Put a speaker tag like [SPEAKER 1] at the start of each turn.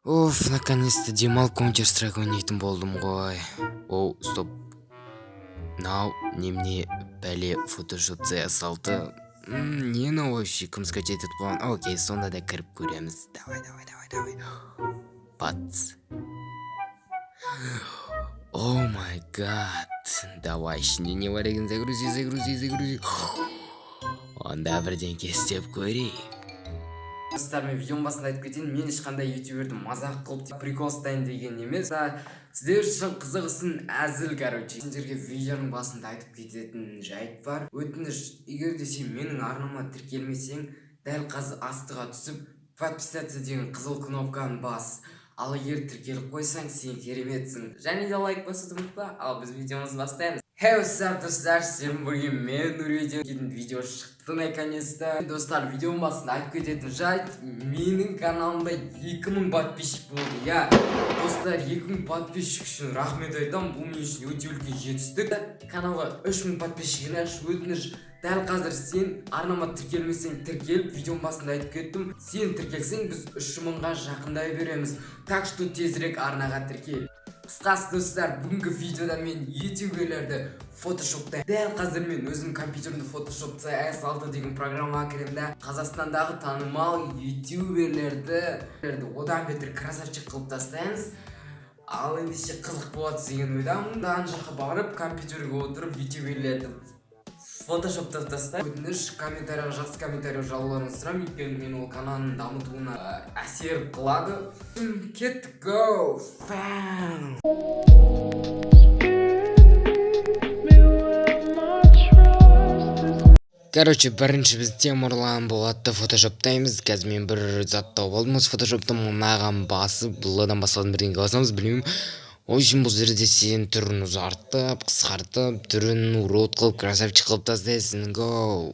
[SPEAKER 1] Оф, наконец-то демалып Counter-Strike ойнайтын болдым ғой. Оу, стоп. Мынау немене бәле Photoshop CS6. Нені вообще кім скачать етіп қойған? Окей, сонда да кіріп көреміз. Давай. Бац. О май гад. Давай, ішінде не бар екен? Загрузи. Онда бірдеңке істеп көрейік. Достар, мен видеоның басында айтып кетейін, мен ешқандай ютуберді мазақ қылып прикол ұстайын деген емес. Сіздер үшін қызығысын әзіл, короче. Сендерге видеоның басында айтып кететін жайт бар. Өтініш, егер де сен менің арнама тіркелмесең, дәл қазір астыға түсіп, подписаться деген қызыл кнопканы бас. Ал егер тіркеліп қойсаң, сен кереметсің. Және де лайк басуды ұмытпа. Ал біз видеомызды бастаймыз. Хей, достар, сен бүгін мен Нұрвидео келген видео шықты наконец-то. Достар, видеоның басында айтып кететін жайт, менің каналымда 2000 подписчик болды. Я, достар, 2000 подписчик үшін рахмет айтам, бұл мен үшін өте үлкен жетістік. Каналға 3000 подписчик өтініш. Дәл қазір сен арнама тіркелмесең тіркел, видеоның басында айтып кеттім. Сен тіркелсең, біз 3000-ға жақындай береміз. Так что тезірек арнаға тіркел. Қысқасы достар, бүгінгі видеода мен ютуберлерді фотошопта. Дәл қазір мен өзім компьютерімді Photoshop CS6 деген программаға кіремін. Қазақстандағы танымал ютуберлерді одан бетер красавчик қылып тастаймыз. Ал ендеше қызық болады деген ойдамын. Дан жаққа барып компьютерге отырып ютуберлерді Photoshop'та тастаймын. Өтініш, комментарияға жақсы комментария жазуларыңызды сұраймын, өйткені мен ол каналның дамытуына әсер қылады. Кеттік, go! Фән! Короче, бірінші біз Темірлан Болатты фотошоптаймыз. Қазір мен бір зат тауып алдым осы фотошопта, мынаған басып, бұладан басқадан бірдеңе басамыз, білмеймін. Общем, бұл жерде сен түрін ұзартып, қысқартып, түрін урод қылып, красавчик қылып тастайсың. Go!